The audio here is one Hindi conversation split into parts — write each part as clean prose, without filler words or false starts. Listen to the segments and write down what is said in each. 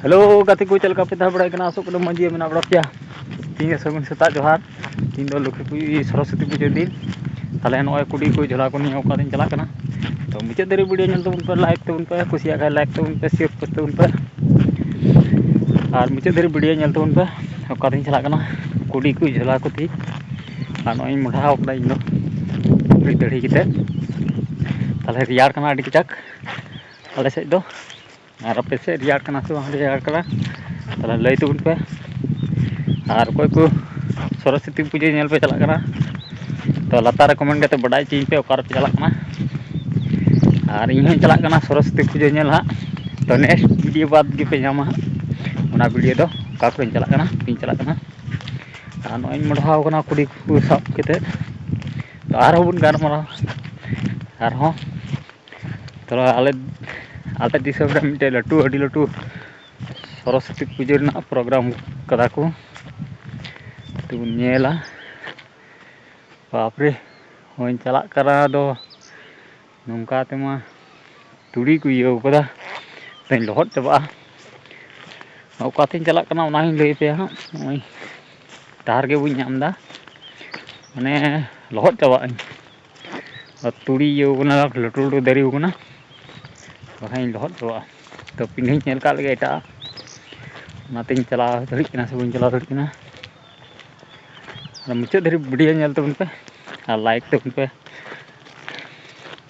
हेलो गाते को चलका पे बड़ा कना आसो कना मंजी मेना बड़ा पिया तीन सगुन सेता जोहार तीन दो लक्ष्मी पूजा सरस्वती पूजा दिन ताले नय कुड़ी को झोला को नियो का दिन चला कना तो मुझे देरी वीडियो नेल तबन पे लाइक तबन पे कुसिया का लाइक तबन पे शेयर तबन पे और मुझे देरी वीडियो नेल तबन पे का दिन चला कना कुड़ी को झोला को थी और नय मुढ़ाव कना इन दो दड़ी किते ताले रियार कना अडी कचक आले से दो और अपने से रियार कना से वहाँ रियार कना ताले लई तबन पे और कोई को सरस्वती पूजा नेल पे चला कना तो लातार कमेंट करते बड़ाई चीज पे ओकार पे चला कना और इन चला कना सरस्वती पूजा नेल हा तो नेक्स्ट वीडियो बाद के पे जामा ओना वीडियो दो का को चला कना पिन चला कना और नय मढ़ाव कना कुड़ी को साब केते तो आर होबन गार मारा आर हो तो आले दिसम रे मिटे लटू अडी लटू सरस्वती पूजा ना प्रोग्राम कदा को तो नेला बापरे होइन चला करा दो नोंका तेमा तुड़ी को इयो कदा तेन लहट चबा ओकातिन चला कना ओना ही लई पे हा ओई तार के बुई नामदा माने लहट चबा तुड़ी इयो कना लटू लटू दरी कना वहां लहट चबा तो पिन्ही नेल का लगे एटा नातिन चला धड़ी कना से बुई चला धड़ी कना मुझे धरी वीडियो नेल तबन पे और लाइक तबन पे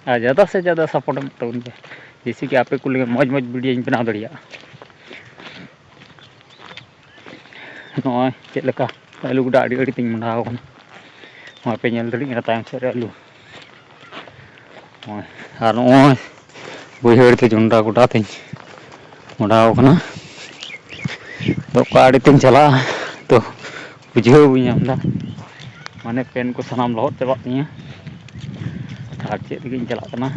और ज़्यादा से ज़्यादा सपोर्ट तबन पे जैसे कि आपे को लगे मौज मौज वीडियो बना दड़िया नय चेद लेका आलू गुडा अड़ी अड़ी तिन मंडाव कना नय पे नेल दड़ी तायम से आलू नय और नय बहर ते जोंडा गुडा तिन मंडाव कना तो का अड़ी तिन चला तो बुझेव बी नामदा माने पेन को सनाम लहट चबा तिया और चेद लगे चला कना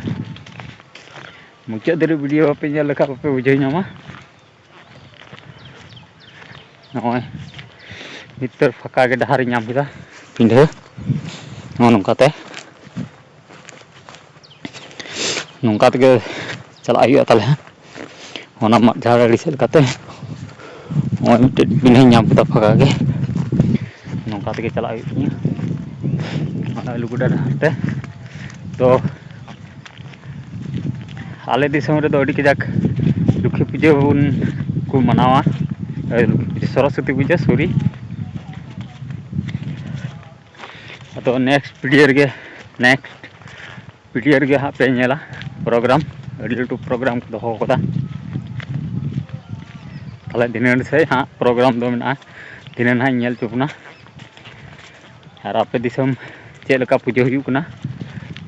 मुझे देरी वीडियो पे नेल लेखा पे बुझे नामा नय भीतर फाका के डहार नाम केदा पिंढे नोंकाते नोंका तके चला हुआ ताले ओना मा झाड़ अड़ी से लेकाते ओय मिटे पिंढे नाम केदा फाका के नोंका तके चला हुआ तिया आलू गुडा डहारते तो आले दिसम रे दो अड़ी कजाक लक्ष्मी पूजा बन को मनावा सरस्वती पूजा सॉरी तो नेक्स्ट वीडियो रे हाँ पे नेला प्रोग्राम अड़ी लटू प्रोग्राम को दोहो कदा ताले दिनेर से हाँ प्रोग्राम दो मेना दिनेर हाँ नेल चुपना और आपे दिसम चेद लेका पूजा हुयु कना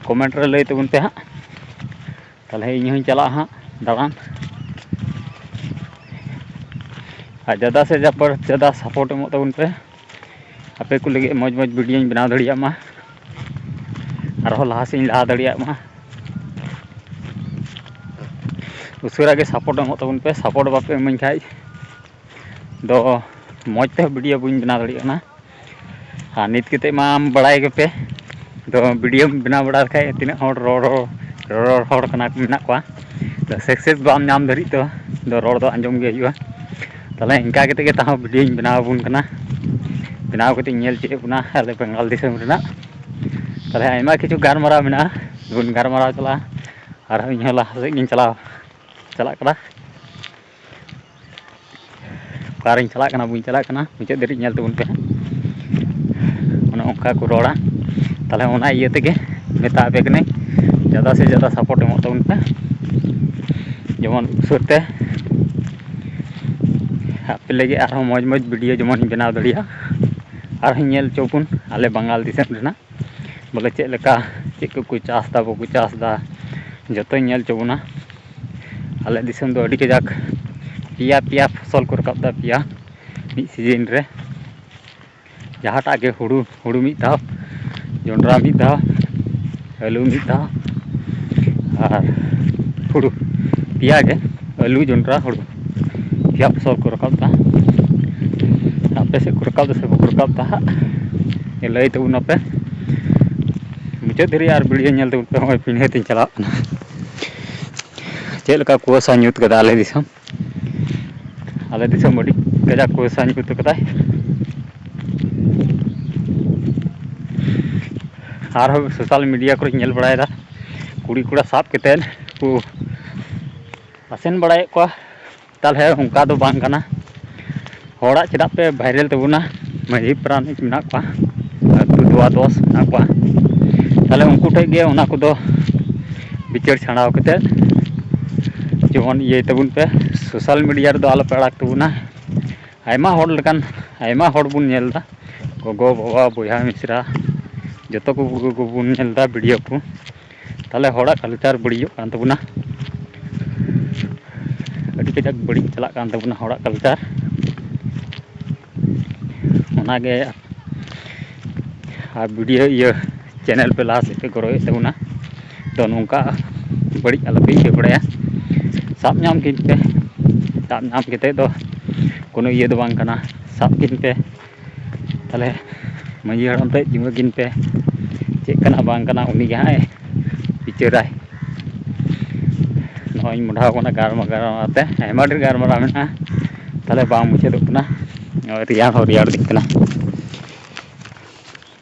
कमेंट रे लई तबन पे हाँ ताले इन हूँ चला हाँ दाड़ान और ज़्यादा से ज़्यादा सपोर्ट एमो तबन पे आपे को लगे मौज मौज वीडियो बना दड़िया मा और लहा से लहा दड़िया मा उसरा के सपोर्ट एमो तबन पे सपोर्ट बापे एमन खाई दो मौज ते वीडियो बुन बना दड़िया ना हाँ नित केते मा बड़ाई के पे दो वीडियो बना बड़ा खाई तीना रोड़ कना मेना को तो सक्सेस बाम नाम धरी तो रोड़ दो आंजम गे हुआ ताले इनका केते के ताहो वीडियो बनाव बुन कना बनाव केते नेल चे बुना आले बंगाल दिसम रेना ताले आयमा किछु गारमारा मेना बुन गारमारा चला और इन लहा से चला करा कारिन चला कना बुन चला कना मुझे देरी नेल तबन पे ओना ओंका को रोड़ा ताले ओना इये तेगे मेता पे कने ज़्यादा से ज़्यादा सपोर्ट एमो तबन पे जेमन उसरते आपे लगे और मौज मौज वीडियो जेमन बनाव दड़िया और नेल चौपुन आले बंगाल दिसम रेना बोले चेद लेका चेद को चासदा बाको चासदा जतो नेल चौबना आले दिसम दो अड़ी कजाक पिया फसल को रकाबदा पिया मी सीजन रे जहाटा के हुड़ू मिद धाव जोंडरा मिद धाव आलू मिद धाव और हुड़ू पिया के आलू जोंडरा हुड़ू पिया फसल को रकाबदा आपे से को रकाबदा से बाको रकाबदा हाँ लई तबन पे मुझे धरी और वीडियो नेल तबन पे होय पिन्हे तिन चला चेद लेका कुआसा ᱧᱩᱛ कदा आले दिसम आले दिसम अड़ी कजाक को साñ को तो कदाय आर सोशल मीडिया को नेल बड़ायदा कुड़ी कुड़ा साब केतेन को आसेन बड़ाय को ताले उनका दो बांग कना होड़ा चेदा पे वायरल तबुना माजी प्राणिक मेना को दुआ दोस ना को ताले उनको ठे गे उना को दो बिचार छाड़ाव केते जेमन ये तबुन पे सोशल मीडिया रे दो आलो पेड़ाक तबुना आयमा होड़ लेकान आयमा होड़ बुन नेलदा गोगो बाबा बोया मिश्रा जतो को बुन नेलदा वीडियो को ताले होड़ा कल्चर बड़ियो कान तबुना अड़ी कजाक बड़ी चला कान तबुना होड़ा कल्चर ओनागे आ वीडियो ये चैनल पे लास्ट पे करो तबुना तो नोंका बड़ी अलपे के बड़ाया साब नाम किन पे साब नाम केते तो कोनो ये दो बांग कना साब किन पे ताले माजी हड़म ते जिंगा किन पे चेक कना बांग कना उनी गे हाय पिचराय नोई मुढा कोना गारमाते आयमा ढेर गारमारा मेना ताले बांग मुचे दो कना रियार हो रियार दिख कना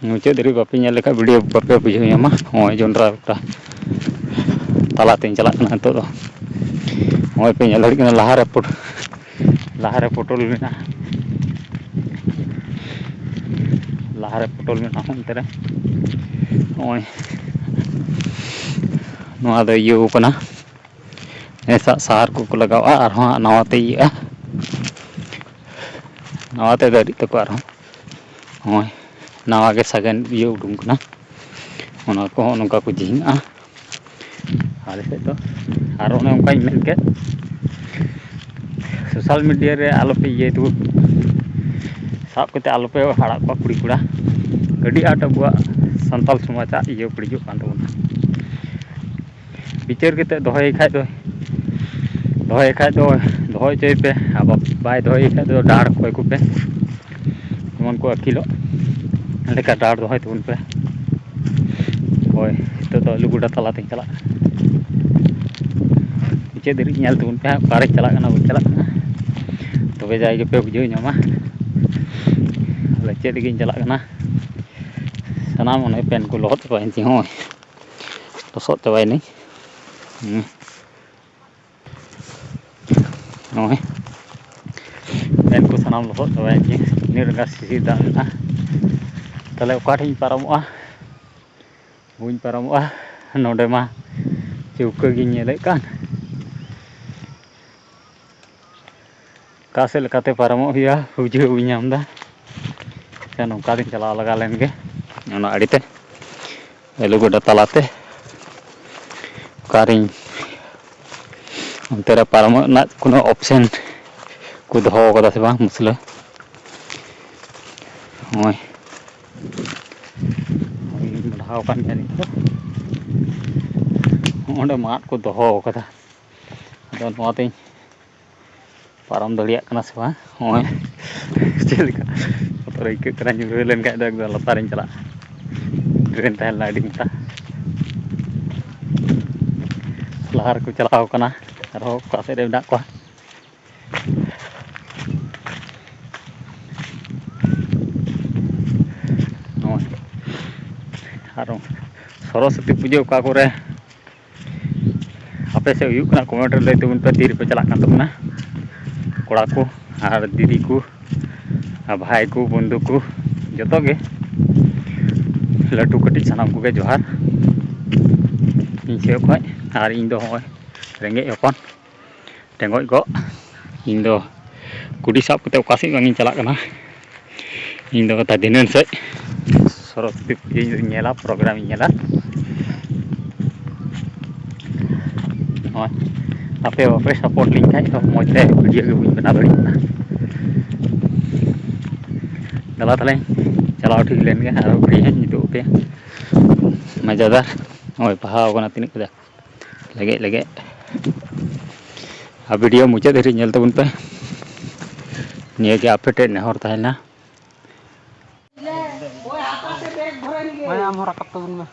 मुचे दरी बापे नेल लेका वीडियो बापे बुझे यामा होय जोंड्रा तालाते चला कना तो होय पे नेल हड़ी कना लहारे पोटल मेना लहारे पोटल मेना होंते रे होय नोआ दो यो कना ऐसा सार को लगावा और हां नवाते ये नवाते दारी तको और होय नवा के सगन ये उडुम कना ओना को नोका को जिंगा आले से तो और ओने उनका मेन के सोशल मीडिया रे आलो पे ये तो साब कते आलो पे हाड़ा को कुड़ी कुड़ा गडी आट अबुआ संताल समाजा ये पड़ियो कान तो विचार केते दोहय खाय दोहय चय पे अब बाय दोहय खाय तो डाड़ कोय को पे मन को अकिलो लेका डाड़ दोहय तुन पे होय तो लुगुडा तला ते चला चे दरी नेल तुन पे पारे चला कना वो चला तबे जाय के पे बुझे नमा ले चे दिगिन चला कना सनाम ओने पेन को लोहत पाइन ती होय तो सोत चबाय नहीं होय पेन को सनाम लोहत चबाय ती निरगा सिसी दाना ताले ओकाठिन पारमोआ बुñ पारमोआ नोडे मा चौका गिन नेले कान कासे लकाते पारमो हिया बुझे बुñamदा से नोका दिन चला लगा लेनगे ओना अड़ीते एलुगोडा तलाते कारिन अंतरा पारमो ना कोनो ऑप्शन को दोहो कदा से बा मुसले होय बढ़ाव कान जानी तो ओंडे माट को दोहो कदा अदो नोते पारम दड़िया कना से बा होय चेलका तो इके करा ᱧᱩᱨ लेन का एकदम लतारिन चला ट्रेन तहल लाडी मता लहार को चलाव कना आरो कासे रे ना को आरो सरस्वती पूजा का कोरे आपे से हुयु कना कमेंट ले तुन पे तीर पे चला कान तबना कोड़ा को और दीदी को भाई को बंधु को जतो गे लटू कटी सानाम को गे जोहार इन से खय और इन दो होय रेंगे अपन टेंगोय गो इन दो कुडी साब कते ओकासी गांगी चला कना इन दो ता दिनन से सरस्वती पूजा नेला प्रोग्राम नेला होय आपे सपोर्ट लिंक खाय तो मोते वीडियो के बुñ बना दड़ी ना दला तले चलाव ठीक लेन गे आरो फ्री है नितो पे मजादार ओय पहाव कना तिन कदा लगे आ वीडियो मुचे धरी नेल तबुन पे निये के आपे टे नेहर ताहेना मैं आम हरा कप तबुन में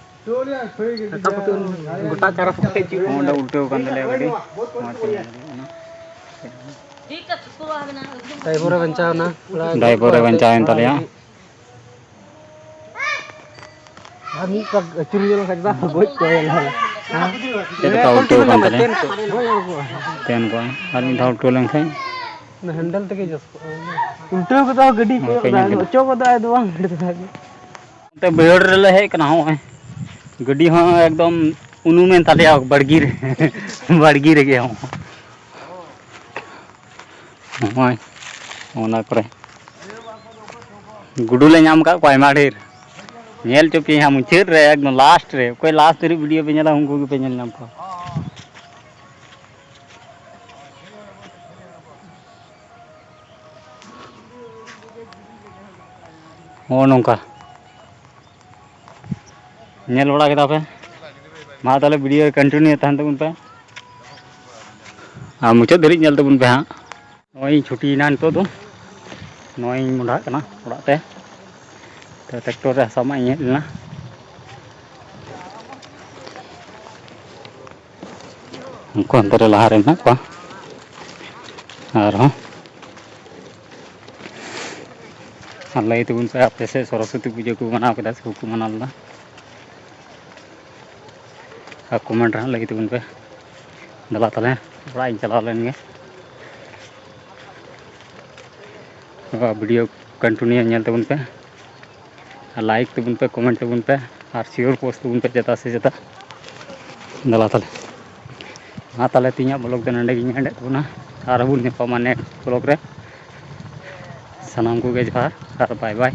गोटा चारा फुटे ची ओंडा उल्टे कान दले गाड़ी ड्राइवर बचाना ड्राइवर बचाएन तलिया हामी तक चुरी जलो खजबा गोज कोयला चेता उल्टो kan taliya ten ko har min dhau tolang khai handle तक जस उल्टो को तो गड्डी को ओचो को तो आदो बांग ते बेड़ रे हे कना हो गड्डी हो एकदम उनु में तलिया बड़गी रे गे हो होय ओना करे गुडू ले नाम का कोई माडेर नेल चुपी हम मुचेर रे एकदम लास्ट रे कोई लास्ट रे वीडियो पे नेला हमको के पे नेल नाम को ओ नोंका नेल बड़ा केदा पे मा ताले वीडियो कंटिन्यू तहन तबुन पे आ मुचे धरी नेल तबुन पे हां ओई छुट्टी ना तो दो नोई मुंडा कना ओड़ा ते तो ट्रैक्टर रे sama ये ना उनको अंदर लहा रे ना को और हो अल्लाह ये तुम पे आप जैसे सरस्वती पूजा को मनाओ के को मनालना आ कमेंट रहा लगी तुम पे दला तले बड़ा इन चला लेंगे वीडियो कंटिन्यू नेल तबुन पे लाइक तबुन पे कमेंट तबुन पे और शेयर पोस्ट तबुन पे जता से जता दला तले मा तले तीना ब्लॉग दे नंडे गिन हंडे तबुना और बुन ने पमा नेक्स्ट ब्लॉग रे सनाम को गे जोहार और बाय बाय।